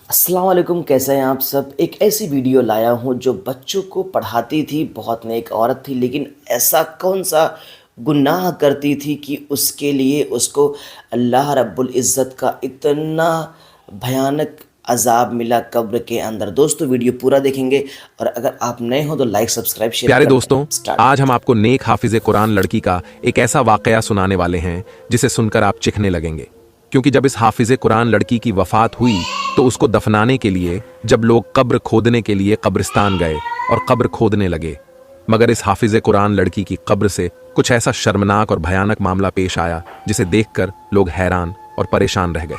अस्सलाम वालेकुम, कैसे हैं आप सब। एक ऐसी वीडियो लाया हूँ जो बच्चों को पढ़ाती थी, बहुत नेक औरत थी, लेकिन ऐसा कौन सा गुनाह करती थी कि उसके लिए उसको अल्लाह रब्बुल इज़्ज़त का इतना भयानक अजाब मिला कब्र के अंदर। दोस्तों वीडियो पूरा देखेंगे और अगर आप नए हो तो लाइक सब्सक्राइब शेयर प्यारे कर दें। दोस्तों, स्टार्ट आज हम करते हैं। आपको नेक हाफिज़े कुरान लड़की का एक ऐसा वाकया सुनाने वाले हैं जिसे सुनकर आप चिढ़ने लगेंगे। क्योंकि जब इस हाफिज़े कुरान लड़की की वफात हुई तो उसको दफनाने के लिए जब लोग कब्र खोदने के लिए कब्रिस्तान गए और कब्र खोदने लगे, मगर इस हाफिज़े कुरान लड़की की कब्र से कुछ ऐसा शर्मनाक और भयानक मामला पेश आया जिसे देखकर लोग हैरान और परेशान रह गए।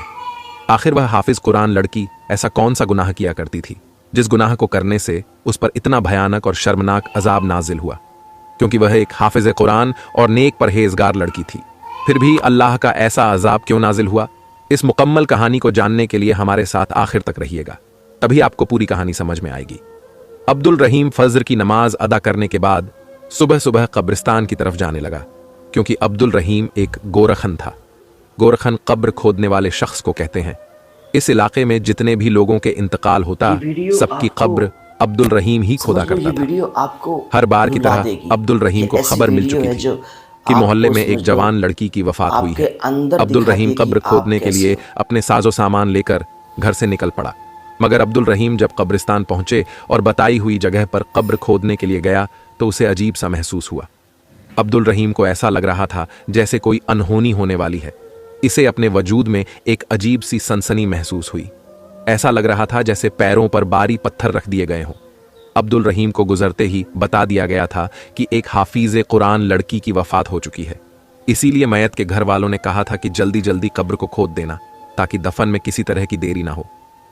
आखिर वह हाफिज़ कुरान लड़की ऐसा कौन सा गुनाह किया करती थी जिस गुनाह को करने से उस पर इतना भयानक और शर्मनाक अजाब नाजिल हुआ। क्योंकि वह एक हाफिज़े कुरान और नेक परहेजगार लड़की थी, फिर भी अल्लाह का ऐसा अजाब क्यों नाजिल हुआ? इस मुकम्मल कहानी को जानने के लिए हमारे साथ आखिर तक रहिएगा, तभी आपको पूरी कहानी समझ में आएगी। अब्दुल रहीम फजर की नमाज अदा करने के बाद सुबह सुबह कब्रिस्तान की तरफ जाने लगा, क्योंकि अब्दुल रहीम एक गोरखन था। गोरखन कब्र खोदने वाले शख्स को कहते हैं। इस इलाके में जितने भी लोगों के इंतकाल होता, सबकी कब्र अब्दुल रहीम ही खोदा करता था। हर बार की तरह अब्दुल रहीम को खबर मिल चुकी थी कि मोहल्ले में एक जवान लड़की की वफात हुई है। अब्दुल रहीम कब्र खोदने के लिए अपने साजो सामान लेकर घर से निकल पड़ा, मगर अब्दुल रहीम जब कब्रिस्तान पहुंचे और बताई हुई जगह पर कब्र खोदने के लिए गया तो उसे अजीब सा महसूस हुआ। अब्दुल रहीम को ऐसा लग रहा था जैसे कोई अनहोनी होने वाली है। इसे अपने वजूद में एक अजीब सी सनसनी महसूस हुई। ऐसा लग रहा था जैसे पैरों पर भारी पत्थर रख दिए गए हों। अब्दुल रहीम को गुजरते ही बता दिया गया था कि एक हाफिज़े कुरान लड़की की वफात हो चुकी है। इसीलिए मैयत के घर वालों ने कहा था कि जल्दी जल्दी कब्र को खोद देना, ताकि दफन में किसी तरह की देरी ना हो।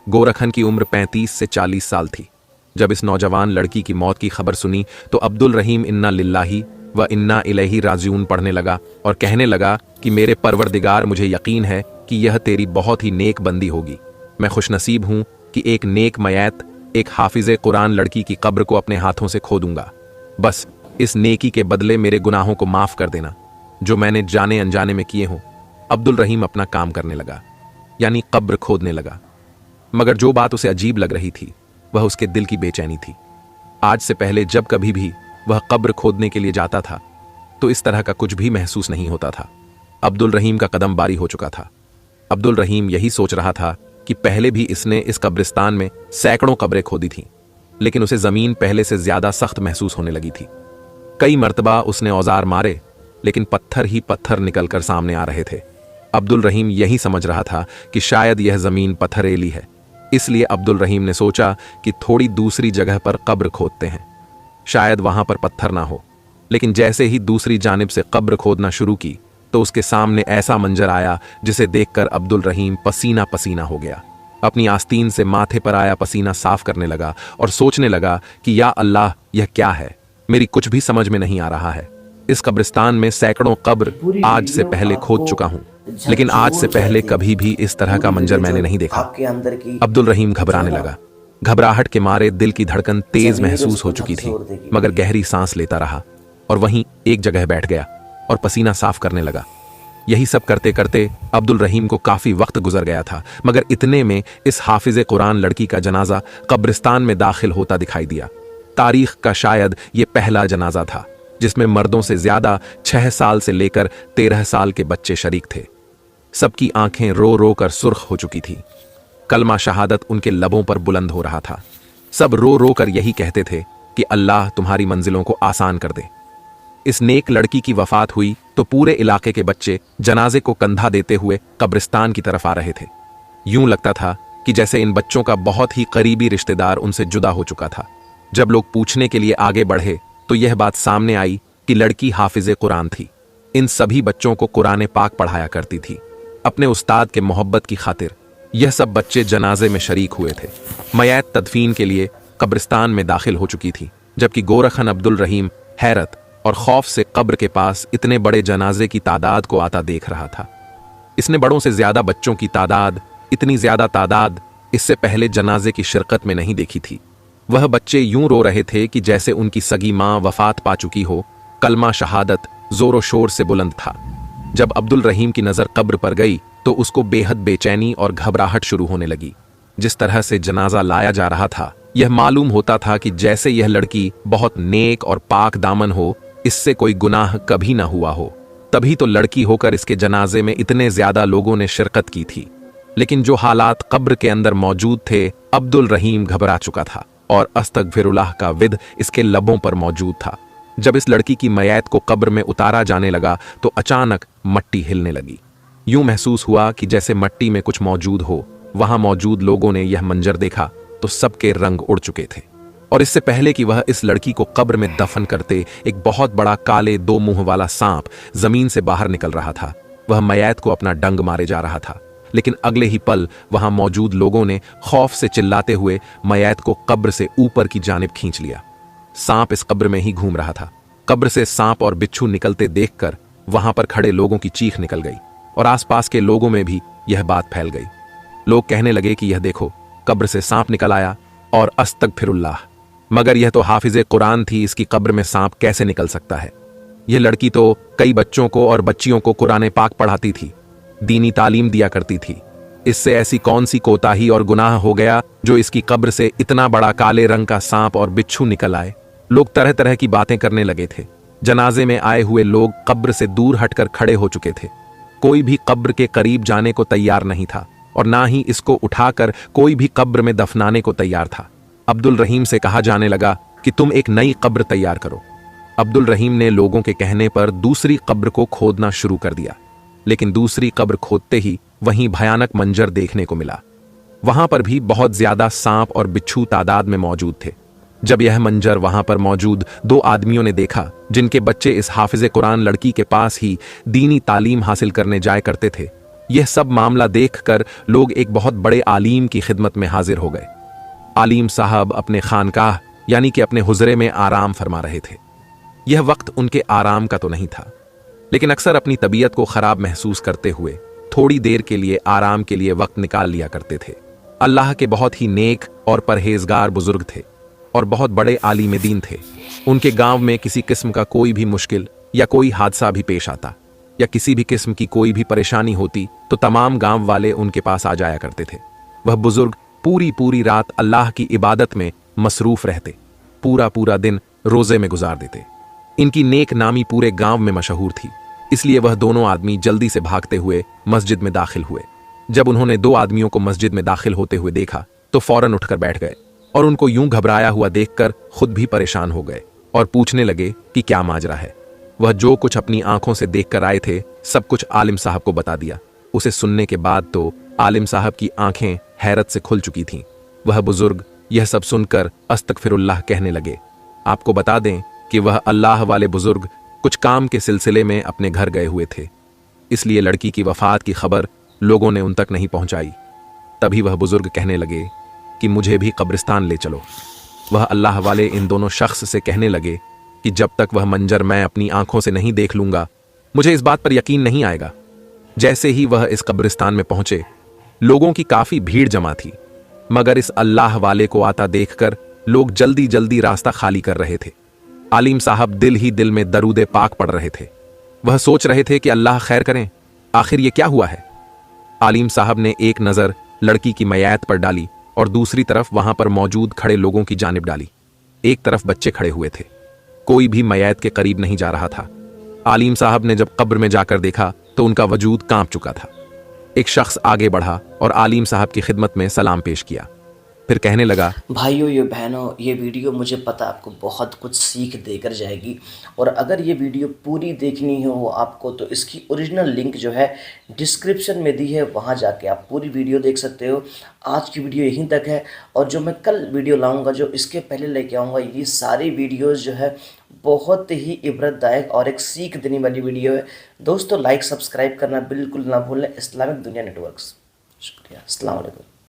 गोरखन की उम्र 35 से 40 साल थी। जब इस नौजवान लड़की की मौत की खबर सुनी तो अब्दुल रहीम इन्ना लिल्लाही व इन्ना इलैही राजिऊन पढ़ने लगा और कहने लगा कि मेरे परवरदिगार, मुझे यकीन है कि यह तेरी बहुत ही नेक बंदी होगी। मैं खुशनसीब हूं कि एक नेक मयत, एक हाफिज़े कुरान लड़की की कब्र को अपने हाथों से खोदूंगा। बस इस नेकी के बदले मेरे गुनाहों को माफ कर देना जो मैंने जाने अनजाने में किए हों। अब्दुल रहीम अपना काम करने लगा, यानी कब्र खोदने लगा। मगर जो बात उसे अजीब लग रही थी वह उसके दिल की बेचैनी थी। आज से पहले जब कभी भी वह कब्र खोदने के लिए जाता था तो इस तरह का कुछ भी महसूस नहीं होता था। अब्दुल रहीम का कदम बारी हो चुका था। अब्दुल रहीम यही सोच रहा था कि पहले भी इसने इस कब्रिस्तान में सैकड़ों कब्रें खोदी थीं, लेकिन उसे जमीन पहले से ज्यादा सख्त महसूस होने लगी थी। कई मर्तबा उसने औजार मारे, लेकिन पत्थर ही पत्थर निकलकर सामने आ रहे थे। अब्दुल रहीम यही समझ रहा था कि शायद यह जमीन पत्थरेली है। इसलिए अब्दुल रहीम ने सोचा कि थोड़ी दूसरी जगह पर कब्र खोदते हैं, शायद वहां पर पत्थर ना हो। लेकिन जैसे ही दूसरी जानिब से कब्र खोदना शुरू की तो उसके सामने ऐसा मंजर आया जिसे देखकर अब्दुल रहीम पसीना पसीना हो गया। अपनी आस्तीन से माथे पर आया पसीना साफ करने लगा और सोचने लगा कि या अल्लाह, यह क्या है? मेरी कुछ भी समझ में नहीं आ रहा है। इस कब्रिस्तान में सैकड़ों कब्र आज से पहले खोद चुका हूं, लेकिन आज से पहले कभी भी इस तरह का मंजर मैंने नहीं देखा। अब्दुल रहीम घबराने लगा। घबराहट के मारे दिल की धड़कन तेज महसूस हो चुकी थी, मगर गहरी सांस लेता रहा और वहीं एक जगह बैठ गया और पसीना साफ करने लगा। यही सब करते करते अब्दुल रहीम को काफी वक्त गुजर गया था, मगर इतने में इस हाफिज़े कुरान लड़की का जनाजा कब्रिस्तान में दाखिल होता दिखाई दिया। तारीख का शायद ये पहला जनाजा था जिसमें मर्दों से ज्यादा 6 साल से लेकर 13 साल के बच्चे शरीक थे। सबकी आंखें रो रो कर सुर्ख हो चुकी थी। कलमा शहादत उनके लबों पर बुलंद हो रहा था। सब रो रो कर यही कहते थे कि अल्लाह तुम्हारी मंजिलों को आसान कर दे। इस नेक लड़की की वफात हुई तो पूरे इलाके के बच्चे जनाजे को कंधा देते हुए कब्रिस्तान की तरफ आ रहे थे। यूं लगता था कि जैसे इन बच्चों का बहुत ही करीबी रिश्तेदार उनसे जुदा हो चुका था। जब लोग पूछने के लिए आगे बढ़े तो यह बात सामने आई कि लड़की हाफिज़े कुरान थी। इन सभी बच्चों को कुरान पाक पढ़ाया करती थी। अपने उस्ताद के मोहब्बत की खातिर यह सब बच्चे जनाजे में शरीक हुए थे। मयत तदफीन के लिए कब्रिस्तान में दाखिल हो चुकी थी, जबकि गोरखन अब्दुल रहीम हैरत और खौफ से कब्र के पास इतने बड़े जनाजे की तादाद को आता देख रहा था। इसने बड़ों से ज्यादा बच्चों की तादाद, इतनी ज्यादा तादाद इससे पहले जनाजे की शिरकत में नहीं देखी थी। वह बच्चे यूं रो रहे थे कि जैसे उनकी सगी मां वफात पा चुकी हो। कलमा शहादत जोरो शोर से बुलंद था। जब अब्दुल रहीम की नजर कब्र पर गई तो उसको बेहद बेचैनी और घबराहट शुरू होने लगी। जिस तरह से जनाजा लाया जा रहा था, यह मालूम होता था कि जैसे यह लड़की बहुत नेक और पाक दामन हो, इससे कोई गुनाह कभी ना हुआ हो। तभी तो लड़की होकर इसके जनाजे में इतने ज्यादा लोगों ने शिरकत की थी। लेकिन जो हालात कब्र के अंदर मौजूद थे, अब्दुल रहीम घबरा चुका था और अस्तगफिरुल्लाह का विद इसके लबों पर मौजूद था। जब इस लड़की की मयत को कब्र में उतारा जाने लगा तो अचानक मट्टी हिलने लगी। यूं महसूस हुआ कि जैसे मट्टी में कुछ मौजूद हो। वहां मौजूद लोगों ने यह मंजर देखा तो सबके रंग उड़ चुके थे। और इससे पहले कि वह इस लड़की को कब्र में दफन करते, एक बहुत बड़ा काले 2 मुंह वाला सांप जमीन से बाहर निकल रहा था। वह मयत को अपना डंग मारे जा रहा था। लेकिन अगले ही पल वहां मौजूद लोगों ने खौफ से चिल्लाते हुए मयत को कब्र से ऊपर की जानिब खींच लिया। सांप इस कब्र में ही घूम रहा था। कब्र से सांप और बिच्छू निकलते देखकर वहां पर खड़े लोगों की चीख निकल गई और आसपास के लोगों में भी यह बात फैल गई। लोग कहने लगे कि यह देखो, कब्र से सांप निकल आया और अस्तगफिरुल्लाह। मगर यह तो हाफिज़े कुरान थी, इसकी कब्र में सांप कैसे निकल सकता है? यह लड़की तो कई बच्चों को और बच्चियों को कुरान पाक पढ़ाती थी, दीनी तालीम दिया करती थी। इससे ऐसी कौन सी कोताही और गुनाह हो गया जो इसकी कब्र से इतना बड़ा काले रंग का सांप और बिच्छू निकल आए? लोग तरह तरह की बातें करने लगे थे। जनाजे में आए हुए लोग कब्र से दूर हटकर खड़े हो चुके थे। कोई भी कब्र के करीब जाने को तैयार नहीं था और ना ही इसको उठाकर कोई भी कब्र में दफनाने को तैयार था। अब्दुल रहीम से कहा जाने लगा कि तुम एक नई कब्र तैयार करो। अब्दुल रहीम ने लोगों के कहने पर दूसरी कब्र को खोदना शुरू कर दिया। लेकिन दूसरी कब्र खोदते ही वहीं भयानक मंजर देखने को मिला। वहां पर भी बहुत ज्यादा सांप और बिच्छू तादाद में मौजूद थे। जब यह मंजर वहां पर मौजूद 2 आदमियों ने देखा, जिनके बच्चे इस हाफिज़े कुरान लड़की के पास ही दीनी तालीम हासिल करने जाया करते थे, यह सब मामला देखकर लोग एक बहुत बड़े आलिम की खिदमत में हाजिर हो गए। आलिम साहब अपने खानकाह यानी कि अपने हुजरे में आराम फरमा रहे थे। यह वक्त उनके आराम का तो नहीं था, लेकिन अक्सर अपनी तबीयत को खराब महसूस करते हुए थोड़ी देर के लिए आराम के लिए वक्त निकाल लिया करते थे। अल्लाह के बहुत ही नेक और परहेजगार बुजुर्ग थे और बहुत बड़े आलिम दीन थे। उनके गांव में किसी किस्म का कोई भी मुश्किल या कोई हादसा भी पेश आता या किसी भी किस्म की कोई भी परेशानी होती तो तमाम गांव वाले उनके पास आ जाया करते थे। वह बुजुर्ग पूरी पूरी रात अल्लाह की इबादत में मसरूफ रहते, पूरा पूरा दिन रोजे में गुजार देते। इनकी नेक नामी पूरे गांव में मशहूर थी, इसलिए वह दोनों आदमी जल्दी से भागते हुए मस्जिद में दाखिल हुए। जब उन्होंने 2 आदमियों को मस्जिद में दाखिल होते हुए देखा तो फौरन उठकर बैठ गए और उनको यूं घबराया हुआ देखकर खुद भी परेशान हो गए और पूछने लगे कि क्या माजरा है। वह जो कुछ अपनी आंखों से देखकर आए थे सब कुछ आलिम साहब को बता दिया। उसे सुनने के बाद तो आलिम साहब की आंखें हैरत से खुल चुकी थीं। वह बुजुर्ग यह सब सुनकर अस्तगफिरुल्लाह कहने लगे। आपको बता दें कि वह अल्लाह वाले बुजुर्ग कुछ काम के सिलसिले में अपने घर गए हुए थे, इसलिए लड़की की वफात की खबर लोगों ने उन तक नहीं पहुंचाई। तभी वह बुजुर्ग कहने लगे कि मुझे भी कब्रिस्तान ले चलो। वह अल्लाह वाले इन दोनों शख्स से कहने लगे कि जब तक वह मंजर मैं अपनी आंखों से नहीं देख लूंगा, मुझे इस बात पर यकीन नहीं आएगा। जैसे ही वह इस कब्रिस्तान में पहुंचे, लोगों की काफी भीड़ जमा थी, मगर इस अल्लाह वाले को आता देखकर लोग जल्दी जल्दी रास्ता खाली कर रहे थे। आलिम साहब दिल ही दिल में दरूद पाक पढ़ रहे थे। वह सोच रहे थे कि अल्लाह खैर करें, आखिर ये क्या हुआ है। आलिम साहब ने एक नजर लड़की की मयत पर डाली और दूसरी तरफ वहां पर मौजूद खड़े लोगों की जानिब डाली। एक तरफ बच्चे खड़े हुए थे, कोई भी मयत के करीब नहीं जा रहा था। आलिम साहब ने जब कब्र में जाकर देखा तो उनका वजूद कांप चुका था। एक शख्स आगे बढ़ा और आलिम साहब की खिदमत में सलाम पेश किया, फिर कहने लगा, भाइयों ये बहनों, ये वीडियो मुझे पता आपको बहुत कुछ सीख देकर जाएगी और अगर ये वीडियो पूरी देखनी हो आपको तो इसकी ओरिजिनल लिंक जो है डिस्क्रिप्शन में दी है, वहाँ जाके आप पूरी वीडियो देख सकते हो। आज की वीडियो यहीं तक है और जो मैं कल वीडियो लाऊंगा, जो इसके पहले लेके आऊँगा, ये सारी वीडियोज़ जो है बहुत ही इबरतदायक और एक सीख देने वाली वीडियो है। दोस्तों लाइक सब्सक्राइब करना बिल्कुल ना भूलें। इस्लामिक दुनिया नेटवर्क्स, शुक्रिया। अस्सलाम वालेकुम।